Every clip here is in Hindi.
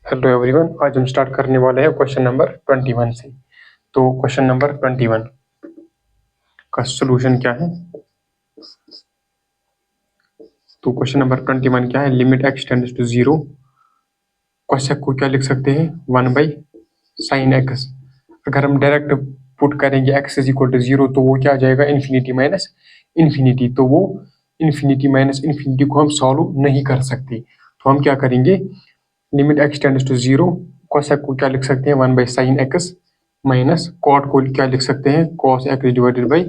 हेलो एवरीवन, आज हम स्टार्ट करने वाले हैं क्वेश्चन नंबर 21 से। तो क्वेश्चन नंबर 21 का सॉल्यूशन क्या है? तो क्वेश्चन नंबर 21 क्या है? Limit x tends to 0। Question को क्या लिख सकते हैं? 1/sin x। अगर हम डायरेक्ट पुट करेंगे x इज इक्वल टू 0 तो वो क्या आ जाएगा? Infinity minus infinity. तो वो इन्फिनिटी माइनस इन्फिनिटी को हम सॉल्व नहीं कर सकते। तो हम क्या करेंगे? Limit x tends to 0, cosec को क्या लिख सकते हैं? 1/sin x माइनस cot को क्या लिख सकते हैं? cos x divided by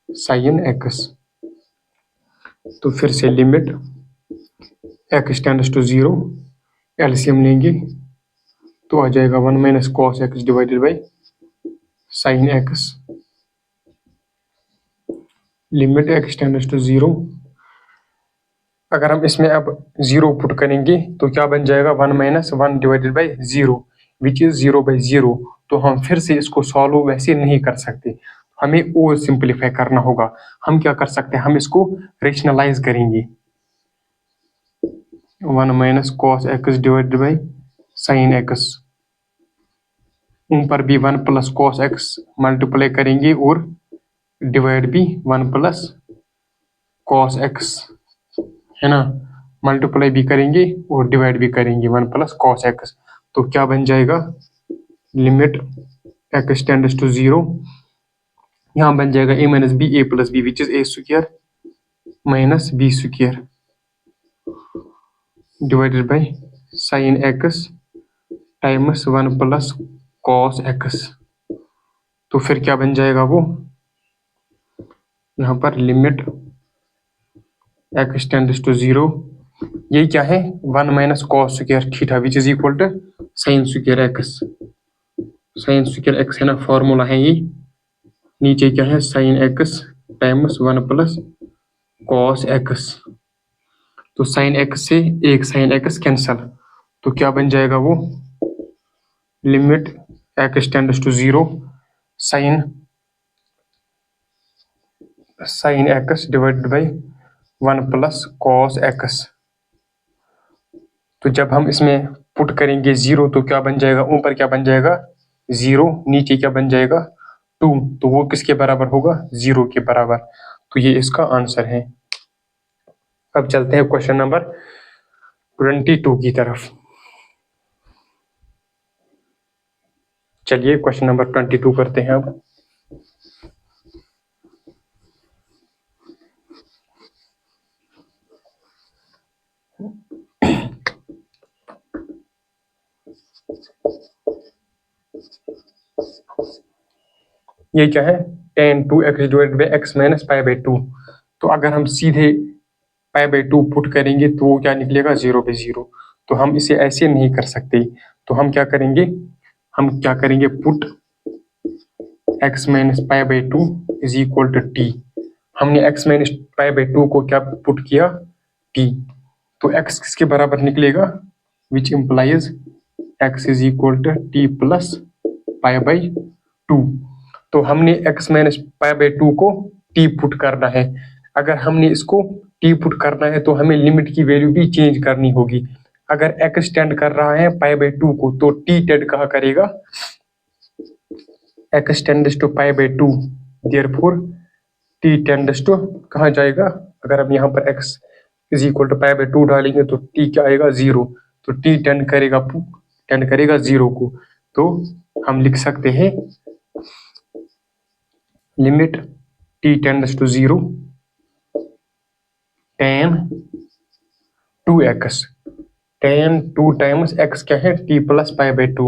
sin x। तो फिर से limit x tends to 0, LCM लेंगे तो आ जाएगा 1 minus cos x divided by sin x। Limit x tends to 0, अगर हम इसमें अब 0 पुट करेंगे तो क्या बन जाएगा? 1 minus 1 divided by 0 which is 0/0। तो हम फिर से इसको सॉल्व वैसे नहीं कर सकते, हमें और सिंप्लीफाई करना होगा। हम क्या कर सकते हैं? हम इसको रेशनलाइज करेंगे। 1 minus cos x divided by sin x, ऊपर भी 1 प्लस cos x मल्टीप्लाई करेंगे और डिवाइड भी 1 प्लस cos x, है ना? मल्टीप्लाई भी करेंगे और डिवाइड भी करेंगे 1 प्लस cos x। तो क्या बन जाएगा? लिमिट x टेंड्स टू 0, यहाँ बन जाएगा a minus b, a plus b which is a square minus b square divided by sin x times 1 plus cos x। तो फिर क्या बन जाएगा वो? यहाँ पर लिमिट x टेंड्स टू 0, ये क्या है? 1 minus cos square theta which is equal to sin square x। sin square x है ना, फॉर्मूला है ये। नीचे क्या है? sin x times 1 plus cos x। तो sin x से एक sin x कैंसल, तो क्या बन जाएगा वो? Limit x tends to 0, sin x divided by 1 plus cos x। तो जब हम इसमें पुट करेंगे 0 तो क्या बन जाएगा? ऊपर क्या बन जाएगा? 0, नीचे क्या बन जाएगा? 2। तो वो किसके बराबर होगा? 0 के बराबर। तो ये इसका आंसर है। अब चलते हैं क्वेश्चन नंबर 22 की तरफ। चलिए क्वेश्चन नंबर 22 करते हैं अब। ये क्या है? tan 2x divided by x minus π/2। तो अगर हम सीधे π/2 पुट करेंगे तो वो क्या निकलेगा? 0/0। तो हम इसे ऐसे नहीं कर सकते, तो हम क्या करेंगे? Put x minus π/2 is equal to t। हमने x माइनस π/2 को क्या पुट किया? t। तो x किसके बराबर निकलेगा? Which implies x is equal to t plus π/2। तो हमने x माइनस π/2 को t पुट करना है। अगर हमने इसको t पुट करना है तो हमें लिमिट की वैल्यू भी चेंज करनी होगी। अगर x टेंड कर रहा है π/2 को तो t टेंड कहाँ करेगा? x tends to π/2, therefore t tends to कहाँ जाएगा? अगर हम यहाँ पर x इज इक्वल टू π/2 डालेंगे तो t क्या आएगा? 0। तो t टेंड करेगा 0 को। तो हम लिख सकते हैं limit t tends to 0 tan 2x। tan 2 times x क्या है? t plus π/2।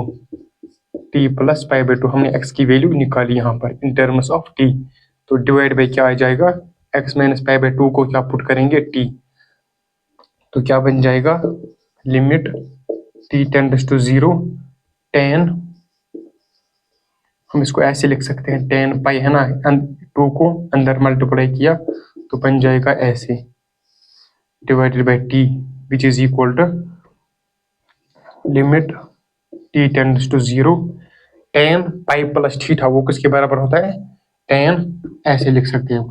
t प्लस π/2 हमने x की वैल्यू निकाली यहाँ पर इन टर्म्स ऑफ t। तो डिवाइड बाई क्या आ जाएगा? x माइनस π/2 को क्या पुट करेंगे? t। तो क्या बन जाएगा? Limit t tends to 0 tan, हम इसको ऐसे लिख सकते हैं tan पाई, है ना? 2 को अंदर मल्टीप्लाई किया तो बन जाएगा ऐसे, divided by t which is equal to limit t tends to 0 tan pi plus theta. वो किसके बराबर होता है? tan, ऐसे लिख सकते हैं।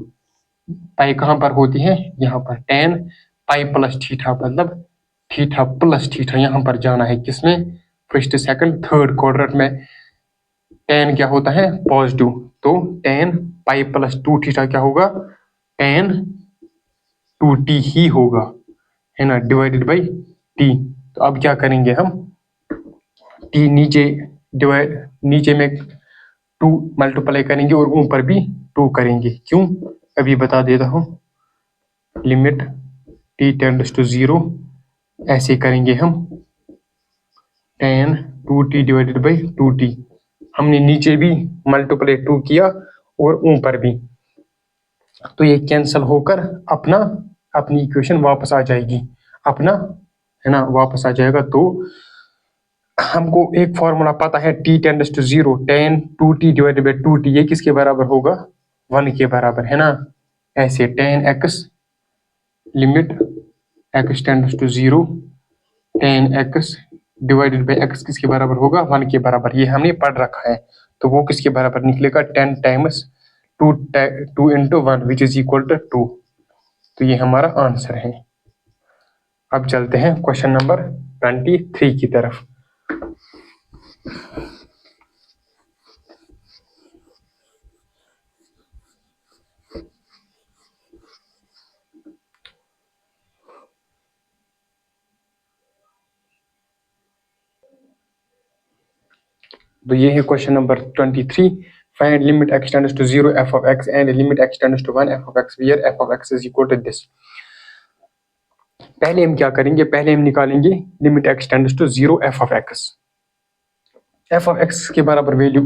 पाई कहाँ पर होती है? यहाँ पर। tan पाई प्लस थीटा मतलब थीटा प्लस थीटा यहाँ पर जाना है किसमें, फर्स्ट सेकंड थर्ड क्वाड्रेंट में। टेन क्या होता है, पॉजिटिव, तो टेन पाई प्लस 2 थीटा क्या होगा, टेन 2t ही होगा, है ना, डिवाइडेड बाई t। तो अब क्या करेंगे हम, t नीचे में 2 मल्टीप्लाई करेंगे और ऊपर भी 2 करेंगे। क्यों, अभी बता देता हूँ। लिमिट t टेंड्स टू 0 ऐसे करेंगे हम, tan 2t divided by 2t। हमने नीचे भी मल्टीप्लाई 2 किया और ऊपर भी, तो ये कैंसिल होकर अपनी इक्वेशन वापस आ जाएगी, अपना, है ना, वापस आ जाएगा। तो हमको एक फॉर्मूला पता है, t tends to 0 tan 2t divided by 2t, ये किसके बराबर होगा, 1 के बराबर, है ना। ऐसे tan x limit x tends to 0 tan x divided by x किसके बराबर होगा, 1 के बराबर। ये हमने पढ़ रखा है, तो वो किसके बराबर निकलेगा, 10 times 2 into 1 which is equal to 2। तो ये हमारा आंसर है। अब चलते हैं क्वेश्चन नंबर 23 की तरफ। तो ये है question number 23। Find limit x tends to 0 f of x and limit x tends to 1 f of x where f of x is equal to this। पहले हम क्या करेंगे, पहले हम निकालेंगे limit x tends to 0 f of x। f of x के बराबर वैल्यू,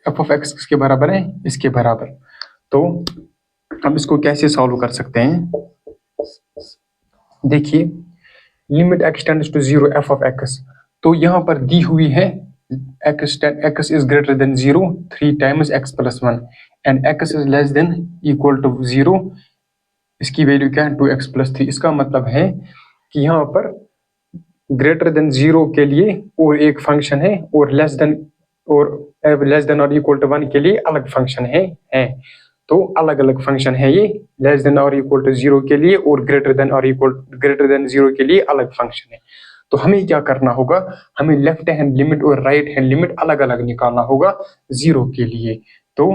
f of x किसके बराबर है, इसके बराबर। तो हम इसको कैसे सॉल्व कर सकते हैं, देखिए limit x tends to 0 f of x, तो यहाँ पर दी हुई है x is greater than 0 3 times x plus 1 and x is less than equal to 0, इसकी वैल्यू क्या है, 2x plus 3। इसका मतलब है कि यहाँ पर ग्रेटर देन 0 के लिए और एक फंक्शन है और लेस देन और इक्वल टू 1 के लिए अलग फंक्शन है। तो अलग अलग फंक्शन है ये, लेस देन और इक्वल टू 0 के लिए और ग्रेटर देन 0 के लिए अलग फंक्शन है। तो हमें क्या करना होगा, हमें लेफ्ट हैंड लिमिट और राइट हैंड लिमिट अलग अलग निकालना होगा 0 के लिए। तो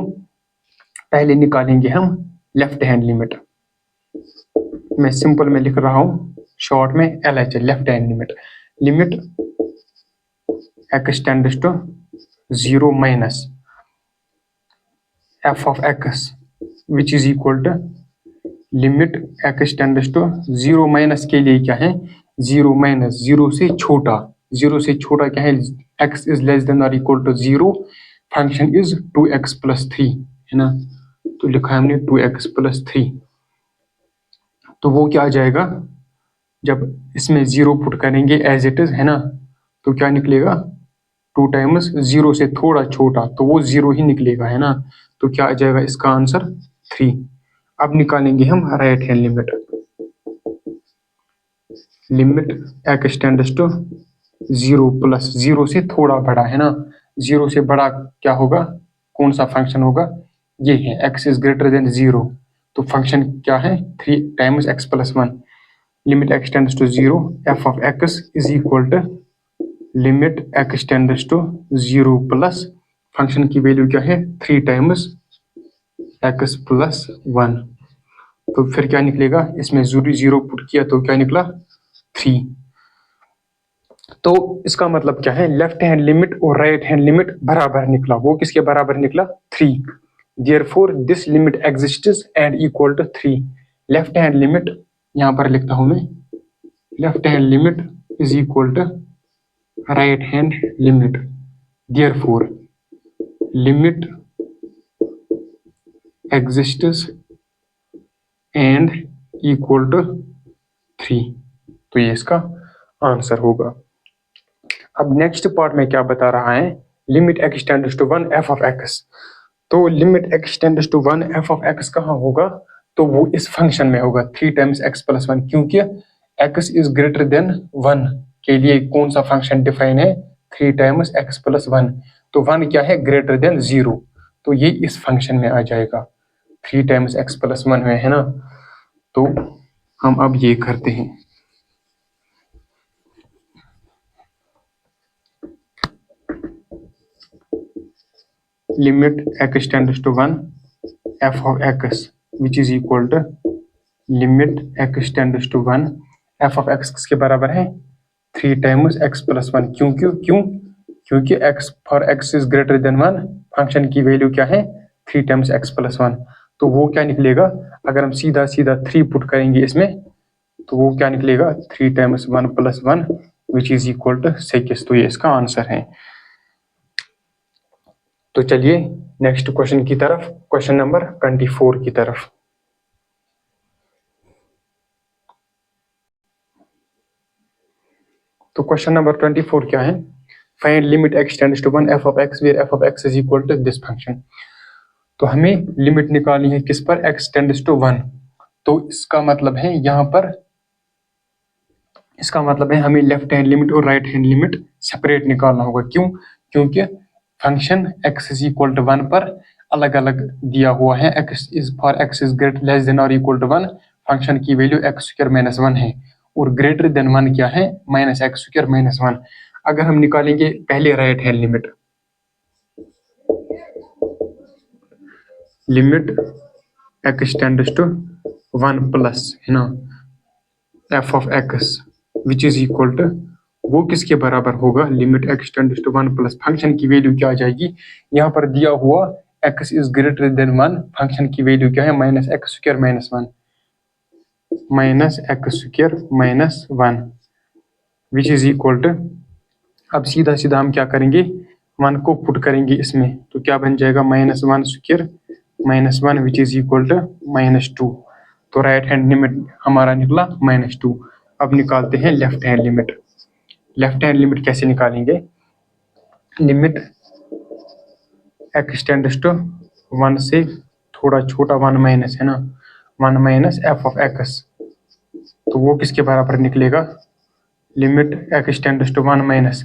पहले निकालेंगे हम लेफ्ट हैंड लिमिट, मैं सिंपल में लिख रहा हूं, शॉर्ट में LH, left hand limit x tends to 0 minus f of x which is equal to limit x tends to 0 minus के लिए क्या है, 0 माइनस 0 से छोटा क्या है, x इज लेस देन और equal to 0, function is 2x plus 3, है ना। तो लिखा है हमने 2x प्लस 3। तो वो क्या आ जाएगा, जब इसमें 0 पुट करेंगे एज इट इज, है ना, तो क्या निकलेगा, 2 टाइम्स 0 से थोड़ा छोटा, तो वो 0 ही निकलेगा, है ना। तो क्या आ जाएगा इसका आंसर 3। अब निकालेंगे हम right hand limit x tends to 0 plus 0 से थोड़ा बड़ा, है ना, 0 से बड़ा क्या होगा, कौन सा फंक्शन होगा, ये है x इज ग्रेटर देन 0, तो फंक्शन क्या है 3 times x plus 1। Limit x tends to 0 f of x is equal to limit x tends to 0 plus function की वैल्यू क्या है 3 टाइम्स x प्लस 1। तो फिर क्या निकलेगा, इसमें 0 पुट किया तो क्या निकला 3। तो इसका मतलब क्या है, लेफ्ट हैंड लिमिट और राइट हैंड लिमिट बराबर निकला, वो किसके बराबर निकला 3। Therefore this limit exists and equal to 3। Left hand limit यहां पर लिखता हूं मैं, left hand limit is equal to right hand limit, therefore limit exists and equal to 3। तो ये इसका आंसर होगा। अब नेक्स्ट पार्ट में क्या बता रहा है, limit x tends to 1 f of x। तो limit x tends to 1 f of x कहाँ होगा, तो वो इस फंक्शन में होगा 3 टाइम्स x प्लस 1, क्योंकि x इज ग्रेटर देन 1 के लिए कौन सा फंक्शन डिफाइन है, 3 टाइम्स x प्लस 1। तो 1 क्या है, ग्रेटर देन 0, तो ये इस फंक्शन में आ जाएगा 3 टाइम्स x प्लस 1 में, है ना। तो हम अब ये करते हैं, limit x tends to 1 f of x which is equal to limit x tends to 1 f of x किसके बराबर है 3 टाइम्स x प्लस 1। क्यों क्यों क्यों क्योंकि x for x is greater than 1 function की वैल्यू क्या है 3 टाइम्स x प्लस 1। तो वो क्या निकलेगा अगर हम सीधा सीधा 3 पुट करेंगे इसमें तो वो क्या निकलेगा 3 times 1 plus 1 which is equal to 6। तो ये इसका आंसर है। तो चलिए नेक्स्ट क्वेश्चन की तरफ, क्वेश्चन नंबर 24 की तरफ। तो क्वेश्चन नंबर 24 क्या है, find limit x tends to 1 f of x where f of x is equal to this function. तो हमें लिमिट निकालनी है किस पर x टेंड्स टू 1। तो इसका मतलब है यहाँ पर, इसका मतलब है हमें लेफ्ट हैंड लिमिट और राइट हैंड लिमिट सेपरेट निकालना होगा। क्यों, क्योंकि function x is equal to 1 पर अलग अलग दिया हुआ है। x is for x is greater less than और इक्वल टू 1 फंक्शन की वैल्यू x स्क्वायर माइनस 1 है और ग्रेटर देन 1 क्या है माइनस x स्क्वायर माइनस 1। अगर हम निकालेंगे पहले right hand limit, limit x tends to 1 plus है ना f of x which is equal to, वो किसके बराबर होगा limit x tends to 1 plus function की वैल्यू क्या आ जाएगी, यहाँ पर दिया हुआ x is greater than 1 function की वैल्यू क्या है minus x square minus 1, minus x square minus 1 which is equal to, अब सीधा सीधा हम क्या करेंगे 1 को पुट करेंगे इसमें तो क्या बन जाएगा minus 1 square minus 1 which is equal to minus 2। तो राइट हैंड लिमिट हमारा निकला माइनस 2। अब निकालते हैं left hand limit. Left hand limit कैसे निकालेंगे, लिमिट x टेंड्स टू 1 से थोड़ा छोटा 1 माइनस है ना 1 माइनस f ऑफ x, तो वो किसके बराबर निकलेगा limit x tends to 1 minus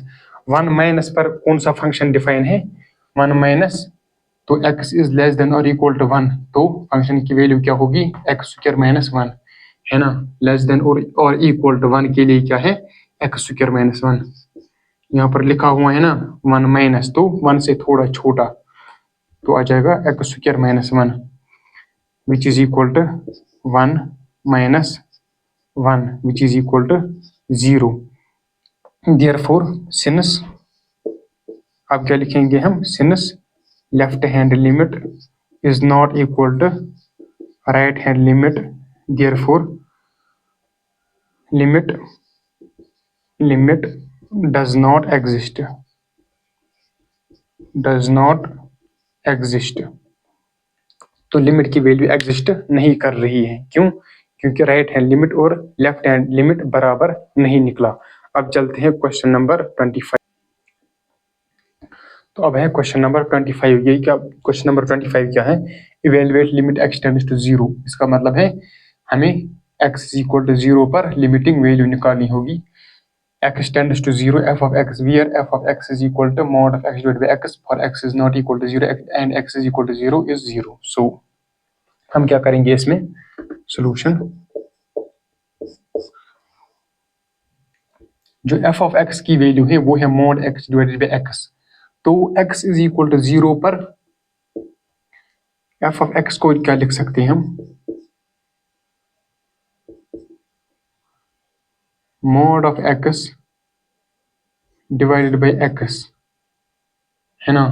1 minus पर कौन सा फंक्शन डिफाइन है 1 माइनस, तो x इज लेस देन और इक्वल टू 1 तो फंक्शन की वैल्यू क्या होगी x स्क्वायर माइनस 1 है ना, लेस देन और इक्वल टू 1 के लिए क्या है x स्क्वायर माइनस 1। यहाँ पर लिखा हुआ है ना 1 माइनस तो 1 से थोड़ा छोटा तो आ जाएगा x square minus 1 which is equal to 1 minus 1 which is equal to 0। Therefore since, अब क्या लिखेंगे हम, since left hand limit is not equal to right hand limit, therefore limit does not exist. तो लिमिट की वैल्यू एग्जिस्ट नहीं कर रही है। क्यों, क्योंकि राइट हैंड लिमिट और लेफ्ट हैंड लिमिट बराबर नहीं निकला। अब चलते हैं क्वेश्चन नंबर 25। तो अब है क्वेश्चन नंबर 25। यही क्या क्वेश्चन नंबर 25 क्या है, evaluate limit x tends to 0। इसका मतलब है हमें x इज इक्वल टू 0 पर लिमिटिंग वैल्यू निकालनी होगी। x tends to 0 f of x where f of x is equal to mod of x divided by x for x is not equal to 0 and x is equal to 0 is 0। so हम क्या करेंगे इसमें सॉल्यूशन, जो f of x की वैल्यू है वो है mod x divided by x। तो x is equal to 0 पर f of x को क्या लिख सकते हैं हम, mod of x divided by x है ना।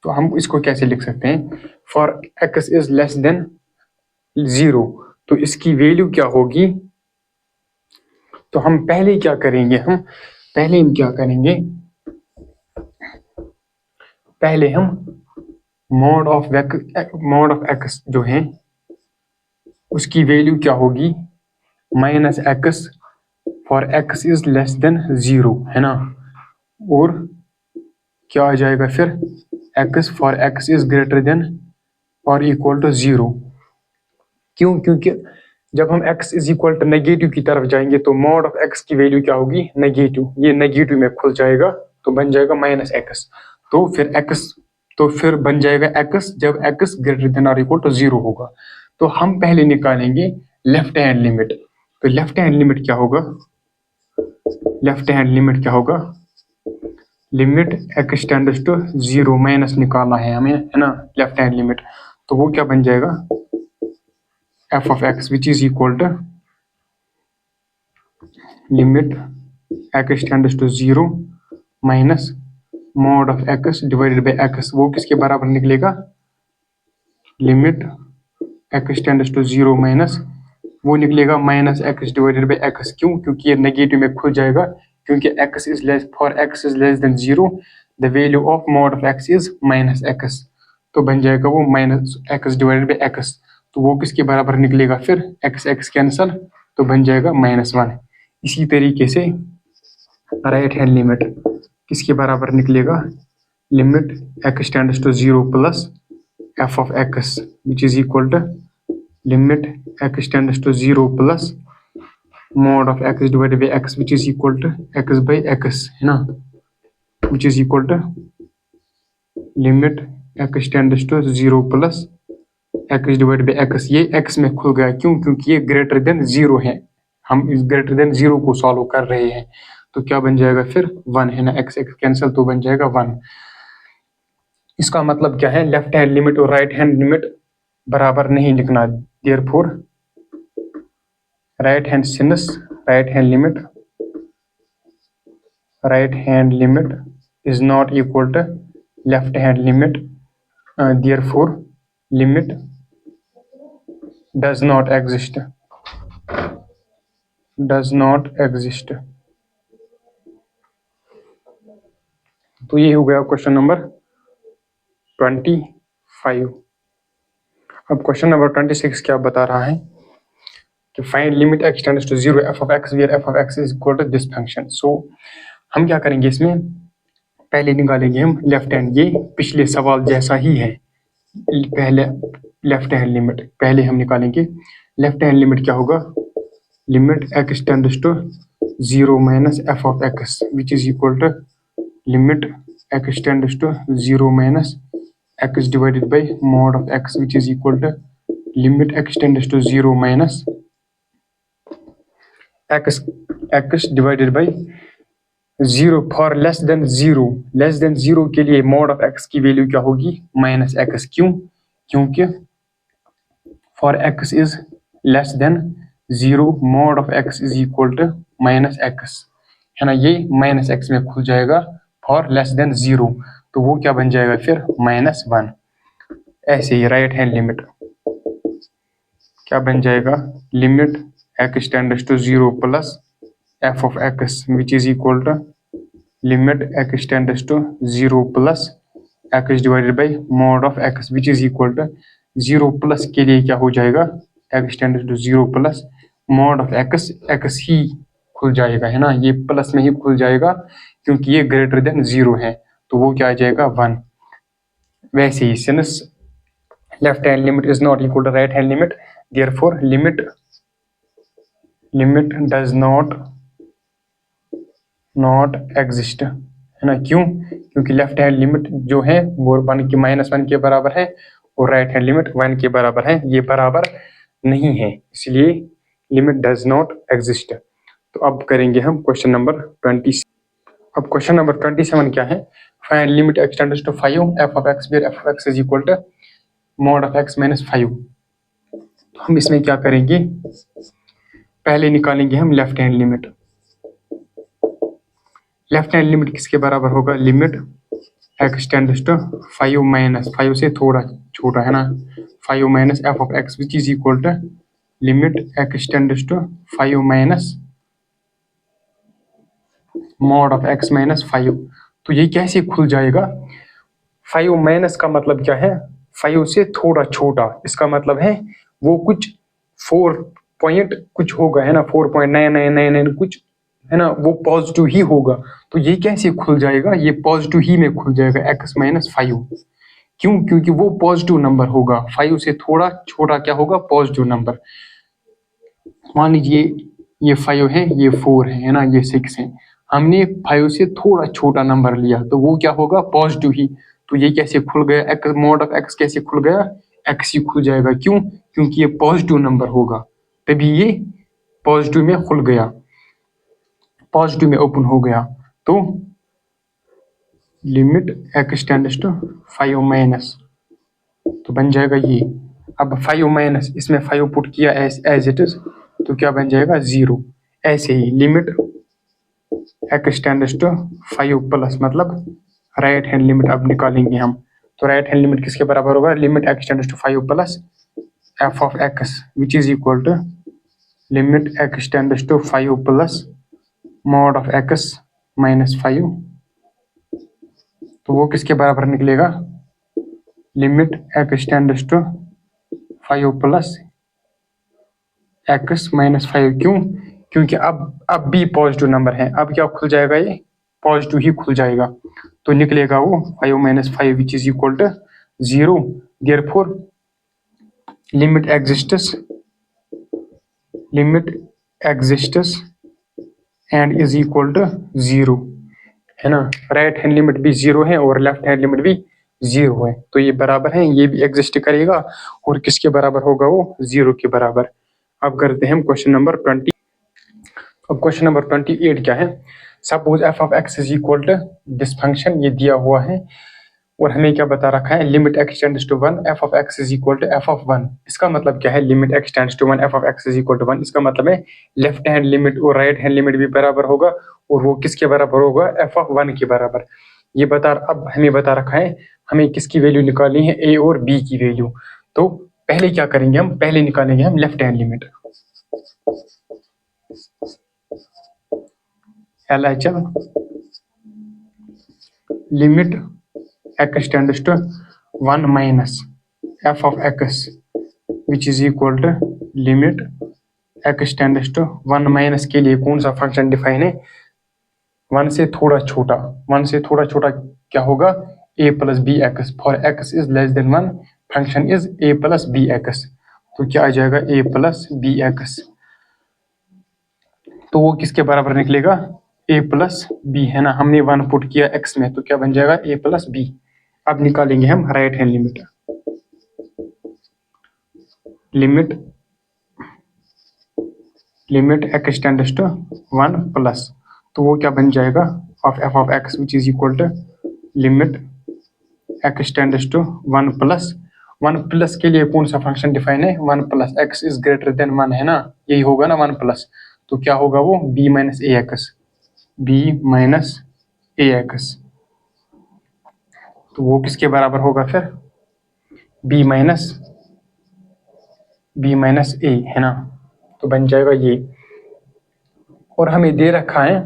तो हम इसको कैसे लिख सकते हैं, for x is less than 0 तो इसकी वैल्यू क्या होगी। तो हम पहले क्या करेंगे, पहले हम mod of x जो है उसकी वैल्यू क्या होगी minus x for x is less than 0 है ना, और क्या आ जाएगा फिर x for x is greater than और इक्वल टू 0। क्यों, क्योंकि जब हम x is equal to negative की तरफ जाएंगे तो mod ऑफ x की वैल्यू क्या होगी नेगेटिव, ये नेगेटिव में खुल जाएगा तो बन जाएगा माइनस x। तो फिर बन जाएगा x जब x ग्रेटर देन और इक्वल टू 0 होगा। तो हम पहले निकालेंगे लेफ्ट हैंड लिमिट। तो लेफ्ट हैंड लिमिट क्या होगा, limit x tends to 0 minus निकालना है हमें, है ना, लेफ्ट हैंड लिमिट। तो वो क्या बन जाएगा, f of x which is equal to limit x tends to 0 minus mod of x divided by x. वो किसके बराबर निकलेगा, limit x tends to 0 minus, वो निकलेगा minus x divided by x. क्यों, क्योंकि ये नेगेटिव में खुल जाएगा, क्योंकि x is less, for x is less than 0 the value of mod of x is minus x. तो बन जाएगा वो minus x divided by x. तो वो किसके बराबर निकलेगा फिर, x x कैंसल, तो बन जाएगा -1। इसी तरीके से राइट हैंड लिमिट किसके बराबर निकलेगा, limit x tends to 0 plus f of x which is equal to limit x tends to 0 plus mod of x divided by x which is equal to x by x, है ना, which is equal to limit x tends to 0 plus x divided by x। ये x में खुल गया, क्यों, क्योंकि ये ग्रेटर देन 0 है, हम इस ग्रेटर देन 0 को सॉल्व कर रहे हैं। तो क्या बन जाएगा फिर 1, है ना, x x कैंसिल, तो बन जाएगा 1। इसका मतलब क्या है, लेफ्ट हैंड लिमिट और राइट हैंड लिमिट बराबर नहीं लिखना, therefore right hand since right hand limit is not equal to left hand limit, therefore limit does not exist, तो ये हो गया क्वेश्चन नंबर 25। अब क्वेश्चन नंबर 26 क्या बता रहा है कि find limit x tends to 0 f of x where f of x is equal to this function। सो हम क्या करेंगे, इसमें पहले निकालेंगे हम लेफ्ट हैंड, ये पिछले सवाल जैसा ही है। पहले लेफ्ट हैंड लिमिट पहले हम निकालेंगे, लेफ्ट हैंड लिमिट क्या होगा, limit x tends to 0 minus f of x which is equal to limit x tends to 0 minus x divided by mod of x which is equal to limit x tends to 0 minus x divided by 0 for less than 0 के लिए मॉड ऑफ x की वैल्यू क्या होगी, -x। क्यों, क्योंकि for x is less than 0 mod of x is equal to -x, है ना, ये -x में खुल जाएगा फॉर लेस देन 0, तो वो क्या बन जाएगा फिर -1। ऐसे ही राइट हैंड लिमिट क्या बन जाएगा, limit x tends to 0 plus f of x which is equal to limit x tends to 0 plus x divided by mod of x which is equal to 0 plus के लिए क्या हो जाएगा, x tends to 0 plus mod of x ही खुल जाएगा, है ना, ये प्लस में ही खुल जाएगा क्योंकि ये ग्रेटर देन 0 है, तो वो क्या आ जाएगा 1। वैसे ही since left hand limit is not equal to right hand limit, therefore limit does not exist, है ना, क्यों, क्योंकि लेफ्ट हैंड लिमिट जो है वो -1 के बराबर है और राइट हैंड लिमिट 1 के बराबर है, ये बराबर नहीं है, इसलिए लिमिट डज नॉट एग्जिस्ट। तो अब करेंगे हम क्वेश्चन नंबर 20। अब क्वेश्चन नंबर 27 क्या है, find limit x tends to 5 f of x where f of x is equal to mod of x minus 5। तो हम इसमें क्या करेंगे, पहले निकालेंगे हम left hand limit. Left hand limit किसके बराबर होगा, limit x tends to 5 minus 5 से थोड़ा छोटा, है ना, 5 minus f of x which is equal to limit x tends to 5 minus mod of x minus 5। तो ये कैसे खुल जाएगा, 5 माइनस का मतलब क्या है, 5 से थोड़ा छोटा, इसका मतलब है वो कुछ 4 पॉइंट कुछ होगा, है ना, 4.9999 कुछ, है ना, वो पॉजिटिव ही होगा। तो ये कैसे खुल जाएगा, ये पॉजिटिव ही में खुल जाएगा x माइनस 5। क्यों, क्योंकि वो पॉजिटिव नंबर होगा, 5 से थोड़ा छोटा क्या होगा, पॉजिटिव नंबर। मान लीजिए ये 5 है, ये 4 है ना, ये 6 है, हमने 5 से थोड़ा छोटा नंबर लिया तो वो क्या होगा, पॉजिटिव ही। तो ये कैसे खुल गया, x मॉड ऑफ x कैसे खुल गया, x ही खुल जाएगा। क्यों, क्योंकि ये पॉजिटिव नंबर होगा, तभी ये पॉजिटिव में खुल गया, पॉजिटिव में ओपन हो गया। तो limit x tends to 5 minus, तो बन जाएगा ये। अब 5 माइनस, इसमें 5 पुट किया एज इट इज, तो क्या बन जाएगा 0। ऐसे ही limit x tends to 5 plus, मतलब राइट हैंड लिमिट अब निकालेंगे हम। तो राइट हैंड लिमिट किसके बराबर होगा, limit x tends to 5 plus f of x which is equal to limit x tends to 5 plus mod of x minus 5। तो वो किसके बराबर निकलेगा, limit x tends to 5 plus x minus 5। क्यों, क्योंकि अब भी पॉजिटिव नंबर है, अब क्या खुल जाएगा, ये पॉजिटिव ही खुल जाएगा, तो निकलेगा वो 5 minus 5 which is equal to 0। Therefore limit exists and is equal to 0, है ना। राइट हैंड लिमिट भी 0 है और लेफ्ट हैंड लिमिट भी 0 है, तो ये बराबर है, ये भी एग्जिस्ट करेगा और किसके बराबर होगा वो, 0 के बराबर। अब करते हैं हम क्वेश्चन नंबर 20। अब क्वेश्चन नंबर 28 क्या है, suppose f of x is equal to this function, ये दिया हुआ है और हमें क्या बता रखा है, limit x tends to 1 f of x is equal to f of 1। इसका मतलब क्या है, limit x tends to 1 f of x is equal to 1, इसका मतलब है लेफ्ट हैंड लिमिट और राइट हैंड लिमिट भी बराबर होगा, और वो किसके बराबर होगा, एफ ऑफ 1 के बराबर। ये अब हमें बता रखा है हमें किसकी वैल्यू निकालनी है, ए और बी की वैल्यू। तो पहले क्या करेंगे हम, पहले निकालेंगे हम left hand limit, LHL limit x tends to 1 minus f of x which is equal to limit x tends to 1 minus के लिए कौन सा फंक्शन डिफाइन है, 1 से थोड़ा छोटा। 1 से थोड़ा छोटा क्या होगा, a plus b x, for x is less than 1 function is a plus b x, तो क्या आ जाएगा a प्लस बी एक्स। तो वो किसके बराबर निकलेगा, a प्लस बी, है ना। हमने 1 पुट किया x में, तो क्या बन जाएगा a प्लस बी। अब निकालेंगे हम right hand limit, limit x tends to 1 plus, तो वो क्या बन जाएगा, of f of x which is equal to limit x tends to 1 plus. 1 plus के लिए कौन सा फंक्शन डिफाइन है, 1 plus x is greater than 1, है ना, यही होगा ना 1 प्लस, तो क्या होगा वो b माइनस ए एक्स, b माइनस ए एक्स। तो वो किसके बराबर होगा फिर, b माइनस ए, है ना, तो बन जाएगा ये। और हमें दे रखा है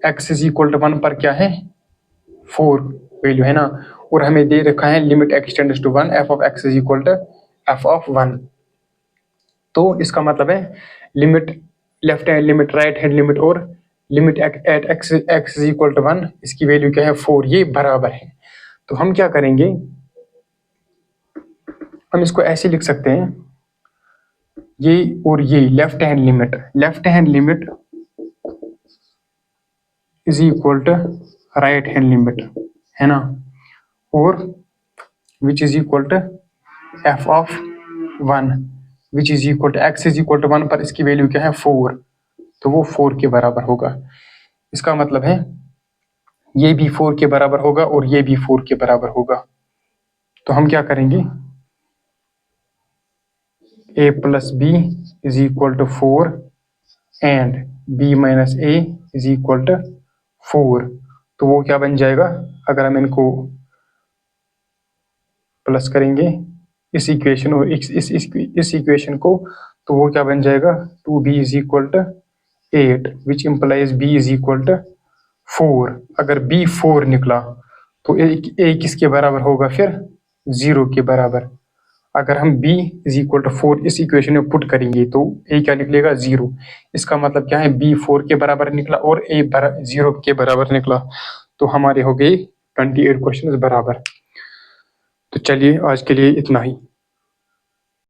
x इज इक्वल टू 1 पर क्या है 4 वैल्यू, है ना, और हमें दे रखा है limit x tends to 1 f of x is equal to f of 1। तो इसका मतलब है limit left hand limit, right hand limit और limit at x is equal to 1, इसकी वैल्यू क्या है 4, ये बराबर है। तो हम क्या करेंगे, हम इसको ऐसे लिख सकते हैं, ये और ये left hand limit is equal to right hand limit, है ना, और which is equal to f of 1 which is equal to x is equal to 1 पर इसकी वैल्यू क्या है 4, तो वो 4 के बराबर होगा। इसका मतलब है ये भी 4 के बराबर होगा और ये भी 4 के बराबर होगा। तो हम क्या करेंगे, a plus b is equal to 4 and b minus a is equal to 4। तो वो क्या बन जाएगा, अगर हम इनको प्लस करेंगे इस इक्वेशन और इस इक्वेशन को, तो वो क्या बन जाएगा 2b is equal to 8 which implies b is equal to 4। अगर b 4 निकला तो a किसके बराबर होगा फिर 0 के बराबर। अगर हम b इज इक्वल टू 4 इस इक्वेशन में पुट करेंगे तो a क्या निकलेगा 0। इसका मतलब क्या है, b 4 के बराबर निकला और a 0 के बराबर निकला, तो हमारे हो गए 28 क्वेश्चन बराबर। तो चलिए आज के लिए इतना ही।